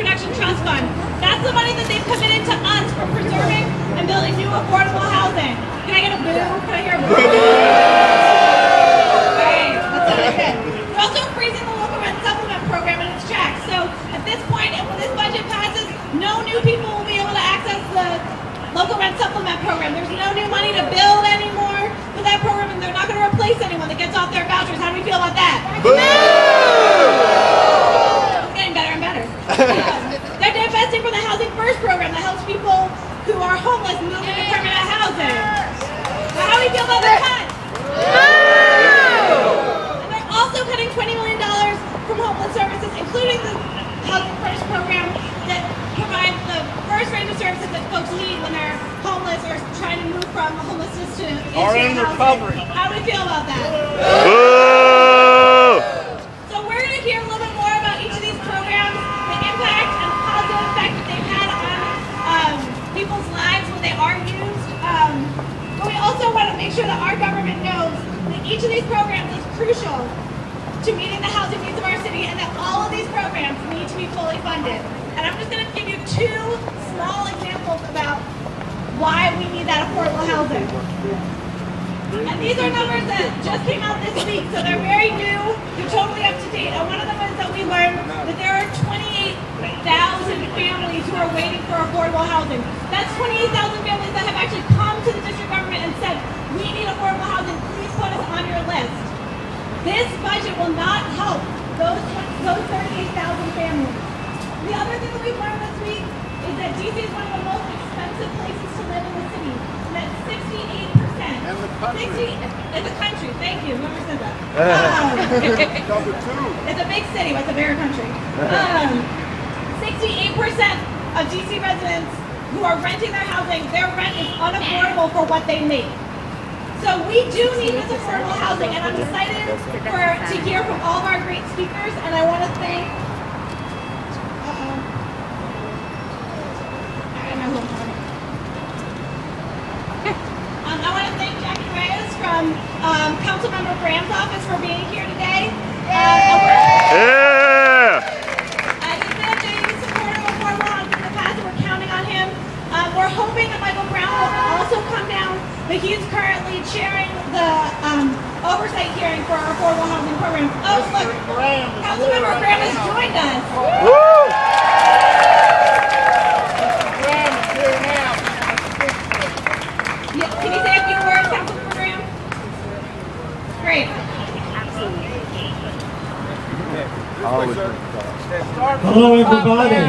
Production Trust Fund. That's the money that they've committed to us for preserving and building new affordable housing. Can I get a boo? Can I hear a boo? Great, that's really good. We're also freezing the local rent supplement program in its tracks. So at this point, and when this budget passes, no new people will be able to access the local rent supplement program. There's no new money to build anymore for that program, and they're not going to replace anyone that gets off their vouchers. How do we feel about that? Boo! It's getting better and better. They're divesting from the Housing First program that helps people who are homeless move into permanent housing. So how do we feel about that cut? And they're also cutting $20 million from homeless services, including the Housing First program that provides the first range of services that folks need when they're homeless or trying to move from homelessness to in recovery. How do we feel about that? So we're going to hear a little bit more about each of these programs, the impact and positive effect that they've had on people's lives when they are used. But we also want to make sure that our government knows that each of these programs is crucial to meeting the housing needs of our city, and that all of these programs need to be fully funded. And I'm just going to give you two small examples about why we need that affordable housing. And these are numbers that just came out this week, so they're very new, they're totally up to date. And one of them is that we learned that there are 28,000 families who are waiting for affordable housing. That's 28,000 families that have actually come to the district government and said, we need affordable housing, please put us on your list. This budget will not help those 38,000 families. The other thing that we've learned this week is that DC is one of the most expensive places to live in the city. And that's 68%. And the country. In the country, thank you. Whoever said that. Number two. It's a big city, but it's a bigger country. 68% of DC residents who are renting their housing, their rent is unaffordable for what they make. So we do need this affordable housing, and I'm excited to hear from all of our great speakers, and I want to thank I want to thank Jackie Reyes from Councilmember Graham's office for being here today. He's been a big supporter of affordable housing in the past, and we're counting on him. We're hoping that Michael Brown will also come down, but he's currently chairing the oversight hearing for our affordable housing program. Oh, look, Councilmember Graham has joined us. Woo! Can you say a few words, Councilmember Graham? Great. Hello, everybody.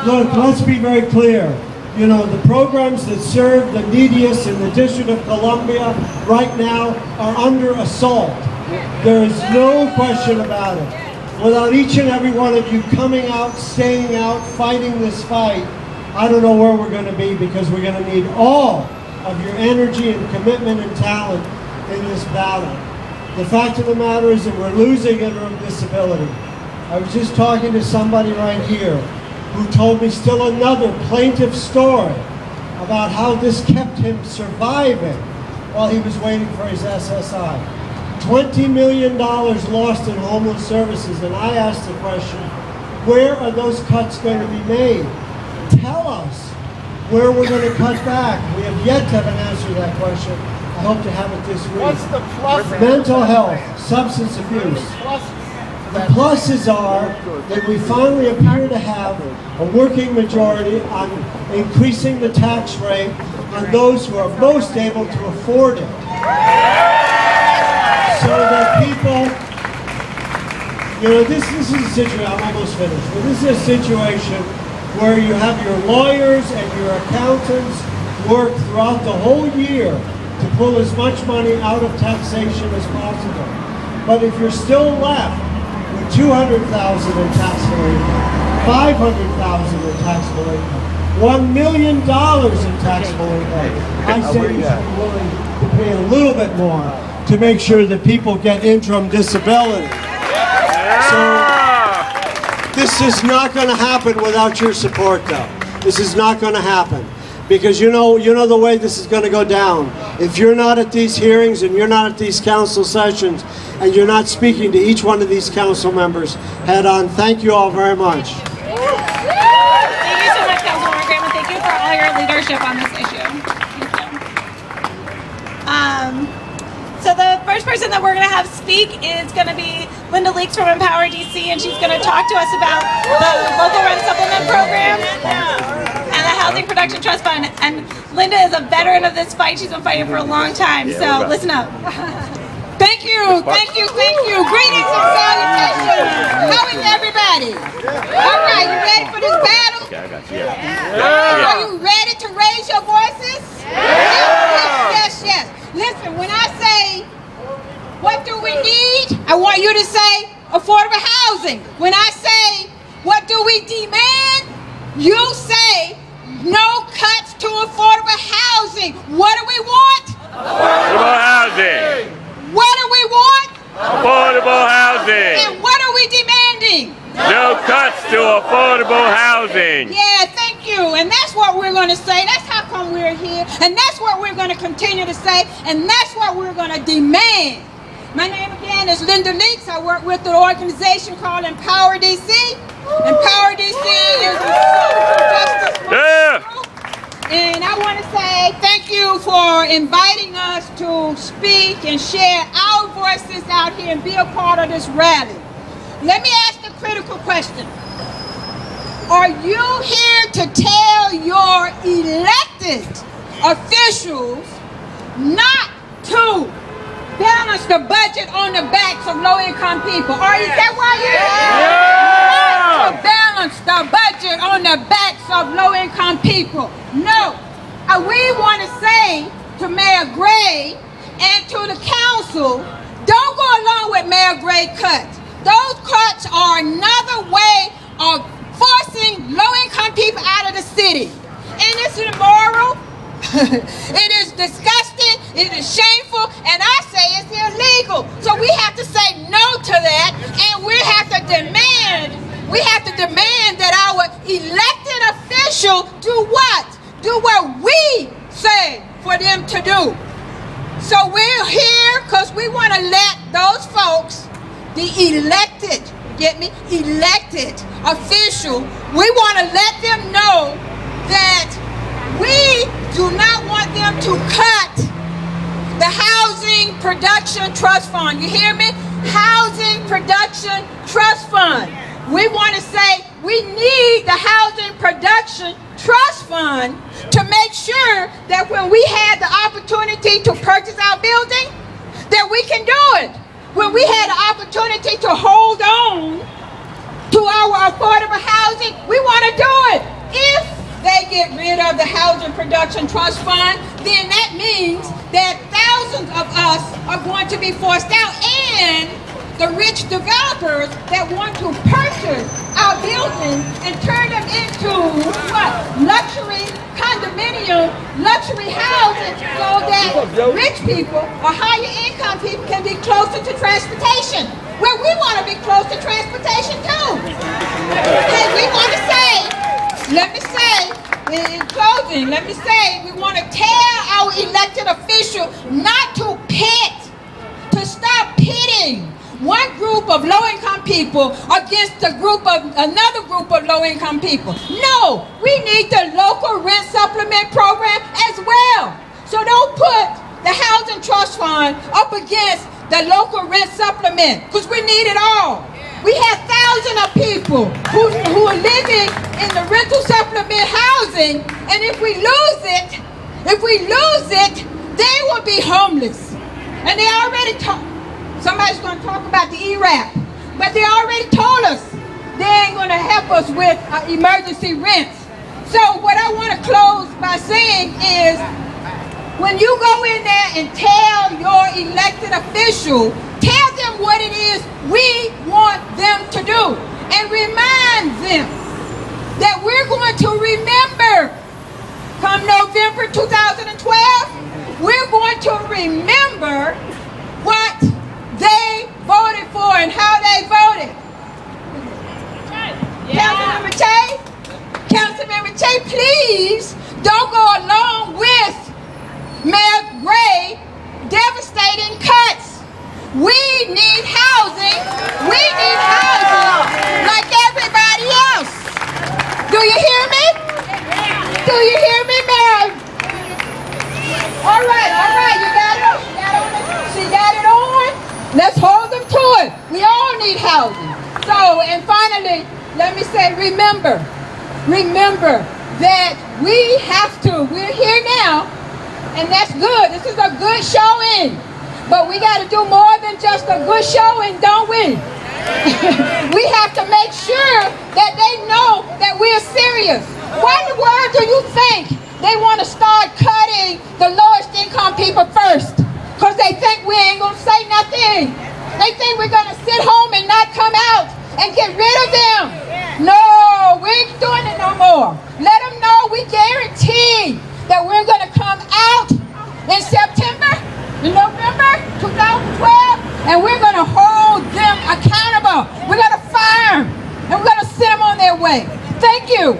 Look, let's be very clear. You know, the programs that serve the neediest in the District of Columbia right now are under assault. There is no question about it. Without each and every one of you coming out, staying out, fighting this fight, I don't know where we're going to be, because we're going to need all of your energy and commitment and talent in this battle. The fact of the matter is that we're losing interim disability. I was just talking to somebody right here who told me still another plaintive story about how this kept him surviving while he was waiting for his SSI. $20 million lost in homeless services, and I asked the question, where are those cuts going to be made? Tell us where we're going to cut back. We have yet to have an answer to that question. I hope to have it this week. What's the plus? Mental health, substance abuse. The pluses are that we finally appear to have a working majority on increasing the tax rate on those who are most able to afford it. So that people, you know, this is a situation, I'm almost finished, but this is a situation where you have your lawyers and your accountants work throughout the whole year to pull as much money out of taxation as possible. But if you're still left with $200,000 in taxable income, $500,000 in taxable income, $1 million in taxable income, I say you should be willing to pay a little bit more to make sure that people get interim disability. So this is not going to happen without your support, though. This is not going to happen. Because you know the way this is going to go down. If you're not at these hearings and you're not at these council sessions and you're not speaking to each one of these council members head on, thank you all very much. Thank you so much, Councilwoman Graham, and thank you for all your leadership on this issue. Thank you. So the first person that we're going to have speak is going to be Linda Leaks from Empower DC, and she's going to talk to us about the local rent supplement program and the Housing Production Trust Fund. And Linda is a veteran of this fight. She's been fighting for a long time, so listen up. Thank you. Greetings and salutations. How is everybody? All right, you ready for this battle? Okay, I got you. Are you ready to raise your voices? Yes. Listen, when I say, what do we need? I want you to say affordable housing. When I say, what do we demand? You say, no cuts to affordable housing. What do we want? Affordable housing. What do we want? Affordable housing. And what are we demanding? No cuts to affordable housing. Yeah, thank you. And that's what we're going to say. That's how come we're here. And that's what we're going to continue to say. And that's what we're going to demand. My name again is Linda Leaks. I work with an organization called Empower DC. Empower DC is a social justice group. And I want to say thank you for inviting us to speak and share our voices out here and be a part of this rally. Let me ask a critical question. Are you here to tell your elected officials not to balance the budget on the backs of low-income people? Is that why you're here? Not to balance the budget on the backs of low-income people. No. We want to say to Mayor Gray and to the council, don't go along with Mayor Gray cuts. Those cuts are another way of forcing low-income people out of the city. And it's immoral, it is disgusting, it is shameful, and I say it's illegal. So we have to say no to that, and we have to demand that our elected official do what? Do what we say for them to do. So we're here because we want to let those folks, the elected, get me? Elected official, we want to let them know that we do not want them to cut the Housing Production Trust Fund. You hear me? Housing Production Trust Fund. We want to say we need the Housing Production Trust Fund to make sure that when we had the opportunity to purchase our building, that we can do it. When we had the opportunity to hold on to our affordable housing, we want to do it. If they get rid of the Housing Production Trust Fund, then that means that thousands of us are going to be forced out, and the rich developers that want to purchase our buildings and turn them into what? Luxury condominium, luxury housing, so that rich people or higher income people can be closer to transportation. Well, we want to be close to transportation too. And we want to say, in closing, we want to tell our elected officials not to stop pitting one group of low-income people against another group of low-income people. No, we need the local rent supplement program as well. So don't put the Housing Trust Fund up against the local rent supplement, because we need it all. We have thousands of people who are living in the rental supplement housing, and if we lose it, they will be homeless. And they already somebody's going to talk about the ERAP, but they already told us they ain't going to help us with emergency rents. So what I want to close by saying is, when you go in there and tell your elected official, tell them what it is we want them to do, and remind them that we're going to remember come November 2012, we're going to remember what they voted for and how they voted. Councilmember Che, please don't go along with Mayor Gray devastating cuts. We need housing. We need housing like everybody else. Do you hear me? Do you hear me, Mayor? All right, you got it. She got it on. Let's hold them to it. We all need housing. So, and finally, let me say, remember that we have to, we're here now, and that's good. This is a good showing. But we got to do more than just a good showing, don't we? We have to make sure that they know that we're serious. Why in the world do you think they want to start cutting the lowest income people first? Because they think we ain't going to say nothing. They think we're going to sit home and not come out and get rid of them. No, we ain't doing it no more. Let them know we guarantee that we're going to come out in September, in November 2012, and we're going to hold them accountable. We're going to fire them, and we're going to send them on their way. Thank you.